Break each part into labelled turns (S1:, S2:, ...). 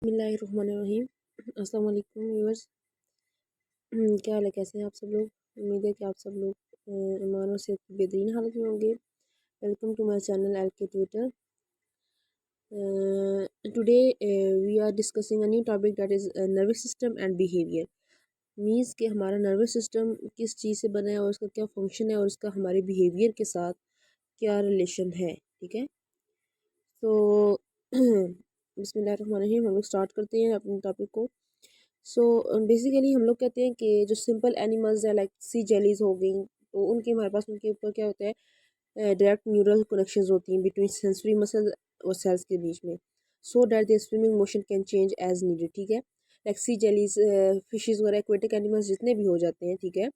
S1: बिस्मिल्लाहिर्रहमानिर्रहीम। अस्सलाम वालेकुम व्यूअर्स। क्या हाल है, कैसे हैं आप सब लोग। उम्मीद है कि आप सब लोग ईमान और सेहत की बेहतरीन हालत में होंगे। Welcome to my channel LK Twitter. Today we are discussing a new topic that is nervous system and behaviour. Means कि हमारा नर्वस सिस्टम किस चीज़ से बना है और उसका क्या फंक्शन है और उसका हमारे बिहेवियर के साथ क्या रिलेशन है। ठीक है, तो बिस्मिल्लाहिर्रहमानिर्रहीम, हम लोग स्टार्ट करते हैं अपने टॉपिक को। सो बेसिकली हम लोग कहते हैं कि जो सिंपल एनिमल्स है लाइक सी जेलीज हो गई, तो उनके हमारे पास उनके ऊपर क्या होता है, डायरेक्ट न्यूरल कनेक्शंस होती हैं बिटवीन सेंसरी मसल और सेल्स के बीच में, so that their swimming motion can change as needed. ठीक है, लाइक सी जेलीज, फिशेज वगैरह, एक्वेटिक एनिमल्स जितने भी हो जाते हैं, ठीक है,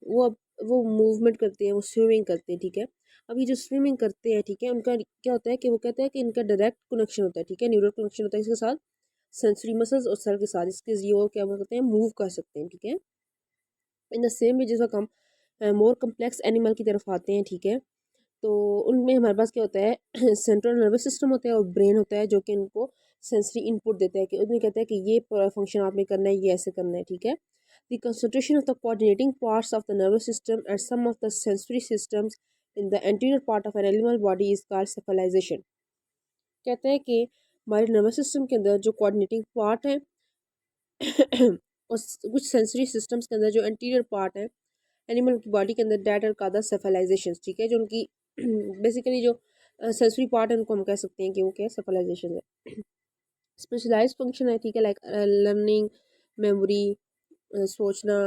S1: वो अब वो मूवमेंट करते हैं, वो स्विमिंग करते हैं। ठीक है, अब ये जो स्विमिंग करते हैं, ठीक है, उनका क्या होता है कि वो कहते हैं कि इनका डायरेक्ट कनेक्शन होता है, ठीक है, न्यूरल कनेक्शन होता है इसके साथ सेंसरी मसल्स और सेल के साथ, इसके जियो क्या करते हैं, मूव कर सकते हैं। ठीक है, इन द सेम वे जिस वक्त हम मोर कम्प्लेक्स एनिमल की तरफ आते हैं, ठीक है, तो उनमें हमारे पास क्या होता है सेंट्रल नर्वस सिस्टम होता है और ब्रेन होता है जो कि इनको सेंसरी इनपुट देता है, कि उसमें कहता है कि ये फंक्शन आपने करना है, ये ऐसे करना है। ठीक है, the concentration of the coordinating parts of the nervous system and some of the sensory systems in the anterior part of an animal body is called cephalisation. कहते हैं कि हमारे नर्वस सिस्टम के अंदर जो कोऑर्डिनेटिंग पार्ट है और कुछ सेंसरी सिस्टम्स के अंदर जो एंटीरियर पार्ट है एनिमल की बॉडी के अंदर, डैट आर कादा सेफलाइजेशन। ठीक है, जो उनकी बेसिकली जो सेंसरी पार्ट है उनको हम कह सकते हैं कि वो क्या सेफलाइजेशन है। स्पेशलाइज्ड फंक्शन है, ठीक है, लाइक लर्निंग, मेमोरी, सोचना,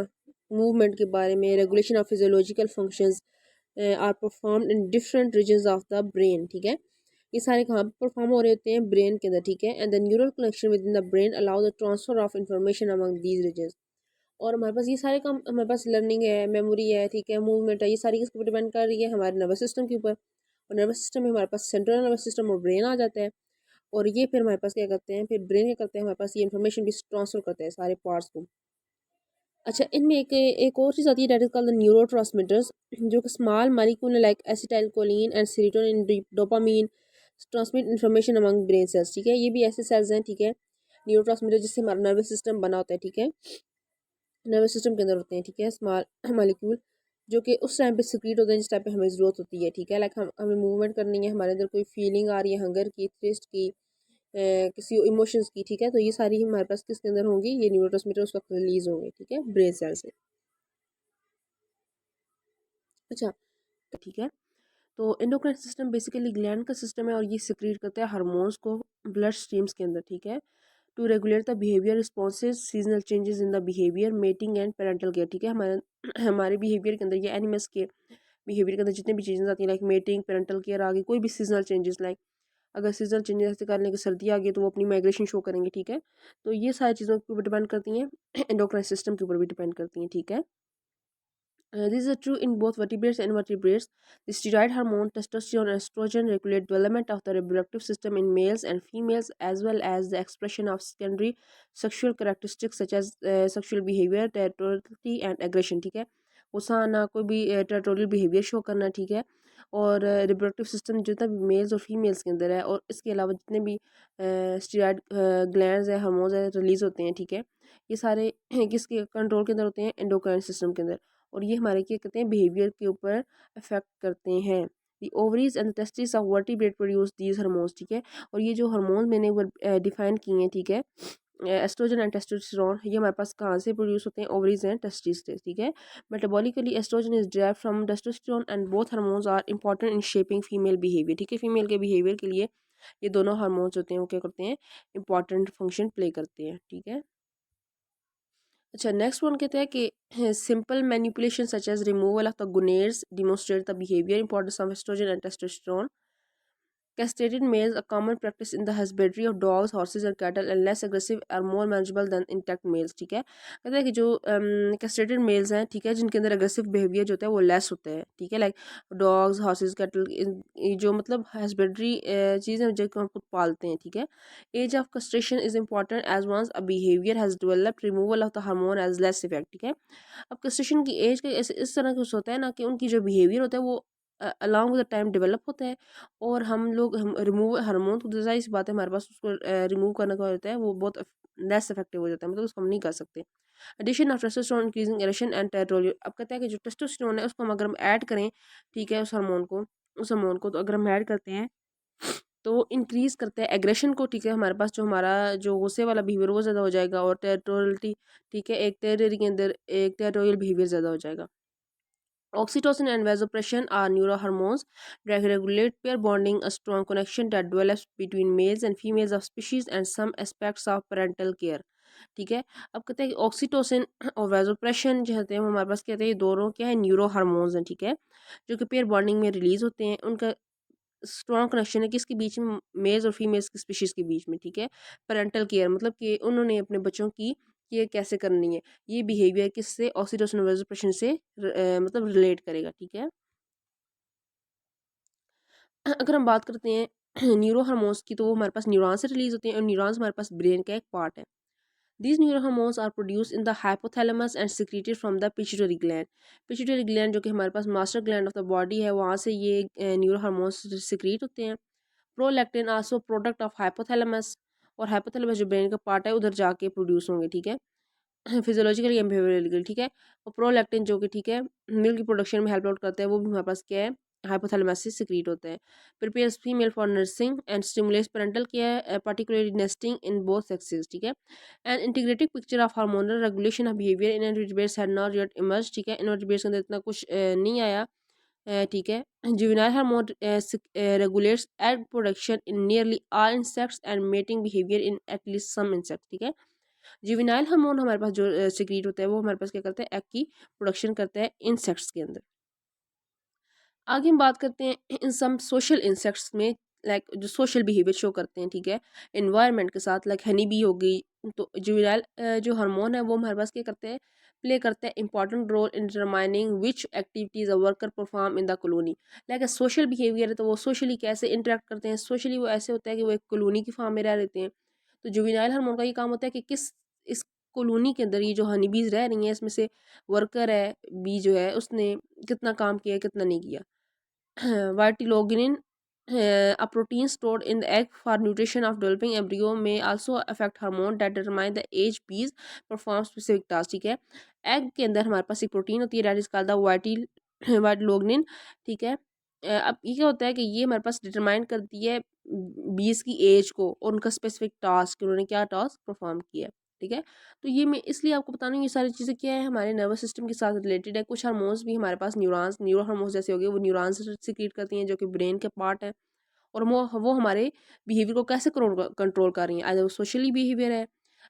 S1: मूवमेंट के बारे में, regulation of physiological functions are performed in different regions of the brain. ठीक है, ये सारे कहाँ पर परफॉर्म हो रहे होते हैं, ब्रेन के अंदर। ठीक है, and the neural connection within the brain allow the transfer of information among these regions. और हमारे पास ये सारे काम, हमारे पास लर्निंग है, मेमोरी है, ठीक है, मूवमेंट है, ये सारी किसके ऊपर डिपेंड कर रही है, हमारे नर्वस सिस्टम के ऊपर। और नर्वस सिस्टम में हमारे पास सेंट्रल नर्वस सिस्टम और ब्रेन आ जाता है, और ये फिर हमारे पास क्या करते हैं, फिर ब्रेन क्या करते हैं, हमारे पास ये इन्फॉर्मेशन भी ट्रांसफर करते हैं सारे पार्ट्स को। अच्छा, इनमें एक और चीज़ आती है, that is called the neurotransmitters, जो कि small molecule like acetylcholine and serotonin, dopamine transmit information among brain cells. ठीक है, ये भी ऐसे सेल्स हैं, ठीक है, न्यूरोट्रांसमीटर जिससे हमारा नर्वस सिस्टम बना होता है। ठीक है, नर्वस सिस्टम के अंदर होते हैं, ठीक है, स्मॉल मॉलिक्यूल जो कि उस टाइम पे सिक्रीट होते हैं जिस टाइम पे हमें ज़रूरत होती है। ठीक है, लाइक हमें मूवमेंट करनी है, हमारे अंदर कोई फीलिंग आ रही है, हंगर की, थ्रिस्ट की, किसी इमोशंस की। ठीक है, तो ये सारी हमारे पास किसके अंदर होंगी, ये न्यूरोट्रांसमीटर उस वक्त रिलीज होंगे। ठीक है, ब्रेन सेल से। अच्छा, ठीक है, तो एंडोक्राइन सिस्टम बेसिकली ग्लैंड का सिस्टम है और ये सिक्रीट करता है हार्मोन्स को ब्लड स्ट्रीम्स के अंदर। ठीक है, to regulate the behaviour responses, seasonal changes in the behaviour, mating and parental care. ठीक है, हमारे हमारे बिहेवियर के अंदर, ये एनिमल्स के बिहेवियर के अंदर जितने भी चीज़ें आती हैं, लाइक मेटिंग, पेरेंटल केयर, आगे कोई भी सीजनल चेंजेस, लाइक अगर सीजनल चेंजेस ऐसे कर लें कि सर्दी आ गई तो वो अपनी माइग्रेशन शो करेंगे। ठीक है, तो ये सारी चीज़ों के ऊपर डिपेंड करती हैं, एंडोक्राइन सिस्टम के ऊपर भी डिपेंड करती हैं। ठीक है, this is true in both vertebrates and invertebrates. The steroid hormone, testosterone and estrogen regulate development of the reproductive system in males and females, as well as the expression of secondary sexual characteristics such as sexual behavior, territoriality and aggression. ठीक है, गुस्सा आना, कोई भी territorial behaviour show करना। ठीक है, और रिप्रोडक्टिव सिस्टम जितना भी मेल्स और फीमेल्स के अंदर है, और इसके अलावा जितने भी स्टीरॉयड ग्लैंड्स है, हार्मोन्स है, रिलीज होते हैं। ठीक है, ये सारे किसके कंट्रोल के अंदर होते हैं, एंडोक्राइन सिस्टम के अंदर, और ये हमारे क्या कहते हैं, बिहेवियर के ऊपर अफेक्ट करते हैं। The ovaries and testis of vertebrate produce these hormones. ठीक है, और ये जो हार्मोन मैंने वो डिफाइन किए हैं, ठीक है, एस्ट्रोजन एंड टेस्टोस्टेरोन, ये हमारे पास कहाँ से प्रोड्यूस होते हैं, ओवरीज एंड टेस्टिस से। ठीक है, metabolically estrogen is derived from testosterone and both hormones are important in shaping female behaviour. ठीक है, फीमेल के बिहेवियर के लिए ये दोनों हार्मोन्स होते हैं, वो क्या करते हैं, इंपॉर्टेंट फंक्शन प्ले करते हैं। ठीक है, अच्छा, नेक्स्ट वन कहते हैं कि simple manipulation such as removal of the gonads demonstrate the behaviour importance of oestrogen and testosterone. Castrated males, a common practice in the husbandry of dogs, horses and cattle, and less aggressive are more manageable than intact males। ठीक है, कहते हैं कि जो castrated mails हैं, ठीक है, जिनके अंदर अग्रेसिव बिहेवियर जो होता है वो लेस होता है। ठीक है, लाइक डॉग्स, हॉर्सेस, कैटल, जो मतलब हस्बेंड्री चीज़ है जो हम खुद पालते हैं। ठीक है, age of castration is important as once a behaviour has developed, removal of the hormone as less effect. ठीक है, अब कस्ट्रेशन की एज का इस तरह कुछ होता है ना, कि उनकी जो बिहेवियर होता है वो along with the time develop होता है, और हम रिमूव हार्मोन तो जाहिर सी बात है हमारे पास उसको रिमूव करने का होता है वो बहुत लेस इफेक्टिव हो जाता है, मतलब उसको हम नहीं कर सकते। Addition of testosterone increasing erection and testosterone, अब कहते हैं कि जो टेस्टोस्टेरोन है उसको हम अगर हम ऐड करें, ठीक है, उस हार्मोन को तो अगर हम ऐड करते हैं तो इंक्रीज करता है एग्रेशन को, ठीक है, हमारे पास जो हमारा जो गुस्से वाला बिहेवियर वो ज़्यादा हो जाएगा, और टेरिटोरियलिटी, ठीक है, एक टेरिटरी के अंदर एक टेरिटोरियल बिहेवियर ज़्यादा हो जाएगा। Oxytocin and vasopressin are neurohormones that regulate pair bonding, a strong connection that develops between males and females of species, and some aspects of parental care। ठीक है, अब कहते हैं कि ऑक्सीटोसिन और वेजोप्रेशन जो होते हैं वो हमारे पास कहते हैं ये दोनों क्या है, न्यूरो हार्मोन्स हैं, ठीक है, जो कि पेयर बॉन्डिंग में रिलीज होते हैं। उनका स्ट्रॉन्ग कनेक्शन है किसके बीच में, मेल्स और फीमेल्स की स्पीशीज़ के बीच में, ठीक है। पेरेंटल केयर मतलब कि उन्होंने अपने बच्चों की केयर कैसे करनी है, ये बिहेवियर किससे, ऑक्सीटोसिन वेजोप्रेशन से मतलब रिलेट करेगा, ठीक है। अगर हम बात करते हैं न्यूरो हार्मोन्स की, तो वो हमारे पास न्यूरॉन से रिलीज होते हैं, और न्यूरॉन्स हमारे पास ब्रेन का एक पार्ट है। These neurohormones are produced in the hypothalamus and secreted from the pituitary gland। pituitary gland जो कि हमारे पास master gland of the body है, वहाँ से ये न्यूरो हार्मोन्स सिक्रीट होते हैं। Prolactin also product of hypothalamus, और हाइपोथैलेमस जो ब्रेन का पार्ट है उधर जाके प्रोड्यूस होंगे, ठीक है, फिजियोलॉजिकली एंड बिहेवियरली, ठीक है। और प्रोलैक्टिन जो कि, ठीक है, मिल्क की प्रोडक्शन में हेल्प आउट करता है, वो भी हमारे पास क्या है, हाइपोथैलेमस से सिक्रीट होता है। Prepares female for nursing and stimulates parental care particularly nesting in both sexes, ठीक है। And integrated picture of hormonal regulation of behaviour in invertebrates had not yet emerge, ठीक है, इनवर्टिब्रेट्स के अंदर इतना कुछ नहीं आया, ठीक है। Juvenile hormone regulates egg production in nearly all insects and mating behaviour in at least some insects, ठीक है। जुवेनाइल हार्मोन हमारे पास जो सिक्रीट होता है वो हमारे पास क्या करता है, एग की प्रोडक्शन करता है इंसेक्ट्स के अंदर। आगे हम बात करते हैं इन सम सोशल इंसेक्ट्स में, लाइक जो सोशल बिहेवियर शो करते हैं, ठीक है, इन्वायरमेंट के साथ, लाइक हनी बी हो गई। तो जुवेनाइल जो हार्मोन है वो हमारे पास क्या करते हैं, प्ले करते हैं important role in determining which activities a worker perform in the colony. Like social behaviour है तो वो सोशली कैसे इंटरेक्ट करते हैं, सोशली वो ऐसे होता है कि वो एक कॉलोनी की फॉर्म में रह लेते हैं। तो जुवेनाइल हार्मोन का ये काम होता है कि किस इस कॉलोनी के अंदर ये जो हनी बीज रह रही हैं इसमें से वर्कर है बी जो है उसने कितना काम किया कितना नहीं किया। Vitellogenin, a protein stored in the egg for nutrition of developing embryo, may also affect hormone that determine the age bees perform specific tasks, ठीक है। एग के अंदर हमारे पास एक प्रोटीन होती है, दैट इज कॉल्ड द वाइटिलोग्निन, ठीक है। अब ये क्या होता है कि ये हमारे पास डिटरमाइन करती है बीज की एज को और उनका स्पेसिफिक टास्क, उन्होंने क्या टास्क परफॉर्म किया है, ठीक है। तो ये मैं इसलिए आपको बता रही हूँ, ये सारी चीज़ें क्या है, हमारे नर्वस सिस्टम के साथ रिलेटेड है। कुछ हार्मोन्स भी हमारे पास न्यूरॉन्स, न्यूरो हार्मोन्स जैसे हो गए, वो न्यूरॉन्स सिक्रीट करती हैं जो कि ब्रेन के पार्ट है, और वो हमारे बिहेवियर को कैसे कंट्रोल कर रही हैं, आइदर वो सोशली बिहेवियर है,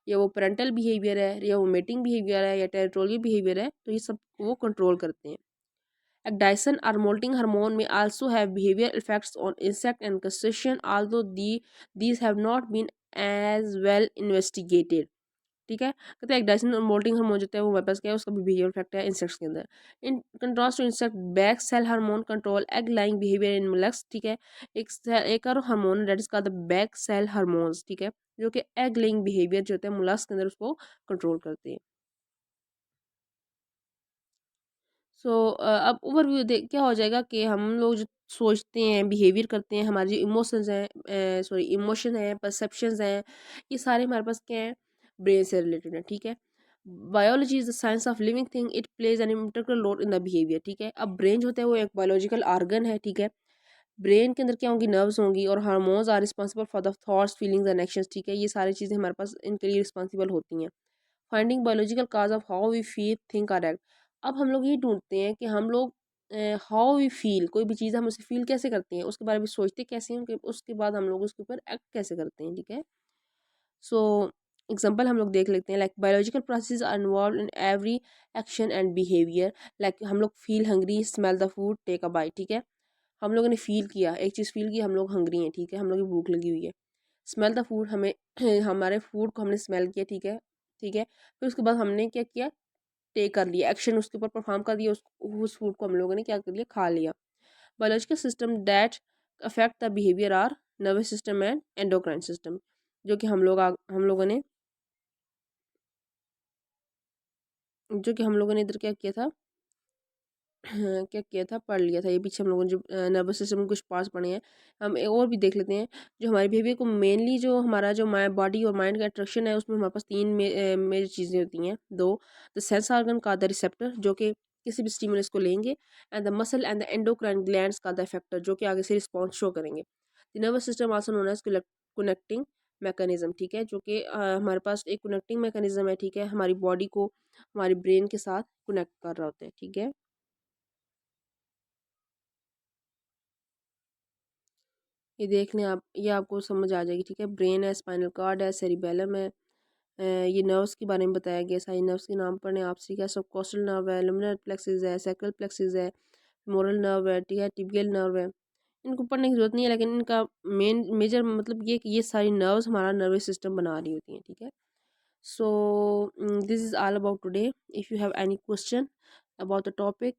S1: या वो पेरेंटल बिहेवियर है, या वो मेटिंग बिहेवियर है, या टेरिटोरियल बिहेवियर है, तो ये सब वो कंट्रोल करते हैं। Ecdysone or molting hormone may also have behavioral effects on insect and crustacean, although these have not been as well investigated, ठीक है। कहते हैं एक्डाइसिन और मोल्टिंग हार्मोन जो है वो हमारे पास क्या है, उसका भी बिहेवियर इफेक्ट है इंसेक्ट्स के अंदर। In contrast to insect, bag cell hormone control egg laying behaviour in mollusc, ठीक है। एक और hormone that is called the bag cell hormones, ठीक है, जो कि एग लाइंग बिहेवियर जो होता है मोलस्क के अंदर उसको कंट्रोल करते हैं। सो अब ओवरव्यू देख क्या हो जाएगा कि हम लोग जो सोचते हैं, बिहेवियर करते हैं, हमारे जो इमोशंस हैं, सॉरी इमोशन है, परसेप्शंस हैं, ये सारे हमारे पास क्या है, ब्रेन से रिलेटेड है, ठीक है। Biology is the science of living thing, it plays an integral role in the behaviour, ठीक है। अब ब्रेन जो होता है वो एक बायोलॉजिकल ऑर्गन है, ठीक है। ब्रेन के अंदर क्या होंगी, नर्व्स होंगी, और hormones are responsible for the thoughts feelings and actions, ठीक है। ये सारी चीज़ें हमारे पास इनके लिए रिस्पॉन्सिबल होती हैं। Finding biological cause of how we feel think और एक्ट, अब हम लोग ये ढूंढते हैं कि हम लोग हाउ वी फील, कोई भी चीज़ हम उसे फील कैसे करते हैं, उसके बारे में सोचते कैसे हैं, उसके बाद हम लोग उसके ऊपर एक्ट कैसे करते हैं, ठीक है। सो एग्जाम्पल हम लोग देख लेते हैं, like biological process are involve in every action and behaviour, like हम लोग feel hungry, smell the food, take a bite, ठीक है। हम लोगों ने फील किया, एक चीज़ फील की, हम लोग हंग्री हैं, ठीक है, हम लोग की भूख लगी हुई है। स्मेल द फूड, हमें हमारे फूड को हमने स्मेल किया, ठीक है, ठीक है। फिर उसके बाद हमने क्या किया, टेक कर लिया एक्शन, उसके ऊपर परफॉर्म कर दिया, उस फूड को हम लोगों ने क्या कर लिया, खा लिया। Biological system that affect the behaviour are nervous system and endocrine system, जो कि हम लोगों ने जो कि हम लोगों ने इधर क्या किया था, क्या किया था, पढ़ लिया था ये पीछे हम लोगों ने, जो नर्वस सिस्टम में कुछ पार्ट्स पढ़े हैं। हम और भी देख लेते हैं। जो हमारे बिहेवियर को मेनली, जो हमारा जो बॉडी और माइंड का अट्रैक्शन है, उसमें हमारे पास तीन मेजर चीज़ें होती हैं। दो, द सेंस ऑर्गन का द रिसेप्टर, जो कि किसी भी स्टिमुलस को लेंगे, and the muscle and the endocrine glands का द इफेक्टर, जो कि आगे से रिस्पॉन्स शो करेंगे। The nervous system also known as connecting mechanism, ठीक है, जो कि हमारे पास एक कनेक्टिंग मैकेनिज्म है, ठीक है, हमारी बॉडी को हमारी ब्रेन के साथ कनेक्ट कर रहा होता है, ठीक है। ये देख लें आप, ये आपको समझ आ जाएगी, ठीक है। ब्रेन है, स्पाइनल कॉर्ड है, सेरिबेलम है, ये नर्व्स के बारे में बताया गया। सारी नर्व्स के नाम पढ़ने आप, ठीक है। सब कोस्टल नर्व है, लुमिनल प्लेक्सिस है, सैक्रल प्लेक्सिस है, मोरल नर्व है, ठीक है, टिबियल नर्व है। इनको पढ़ने की जरूरत नहीं है, लेकिन इनका मेन मेजर मतलब ये कि ये सारी नर्व्स हमारा नर्वस सिस्टम बना रही होती हैं, ठीक है। So this is all about today. If you have any question about the topic,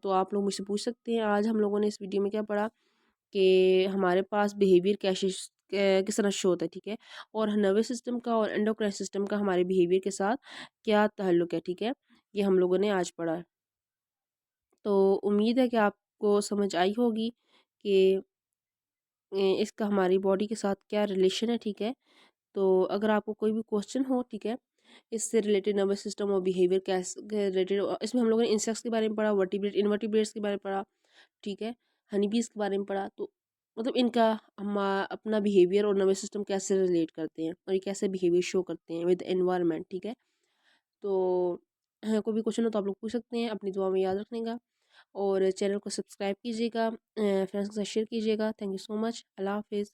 S1: तो आप लोग मुझसे पूछ सकते हैं। आज हम लोगों ने इस वीडियो में क्या पढ़ा कि हमारे पास बिहेवियर कैसे किस तरह शो होता है, ठीक है, और नर्वस सिस्टम का और एंडोक्राइन सिस्टम का हमारे बिहेवियर के साथ क्या ताल्लुक है, ठीक है। ये हम लोगों ने आज पढ़ा। तो उम्मीद है कि आपको समझ आई होगी कि इसका हमारी बॉडी के साथ क्या रिलेशन है, ठीक है। तो अगर आपको कोई भी क्वेश्चन हो, ठीक है, इससे रिलेटेड, नर्वस सिस्टम और बिहेवियर कैसे रिलेटेड, इसमें हम लोगों ने इंसेक्ट्स के बारे में पढ़ा, वर्टिब्रेट इनवर्टिब्रेट्स के बारे में पढ़ा, ठीक है, हनीबीज के बारे में पढ़ा। तो मतलब इनका हम अपना बिहेवियर और नर्वस सिस्टम कैसे रिलेट करते हैं, और ये कैसे बिहेवियर शो करते हैं विद एनवायरनमेंट, ठीक है। तो कोई भी क्वेश्चन हो तो आप लोग पूछ सकते हैं। अपनी दुआ में याद रखने का, और चैनल को सब्सक्राइब कीजिएगा, फ्रेंड्स के साथ शेयर कीजिएगा। Thank you so much. अल्लाह हाफिज़।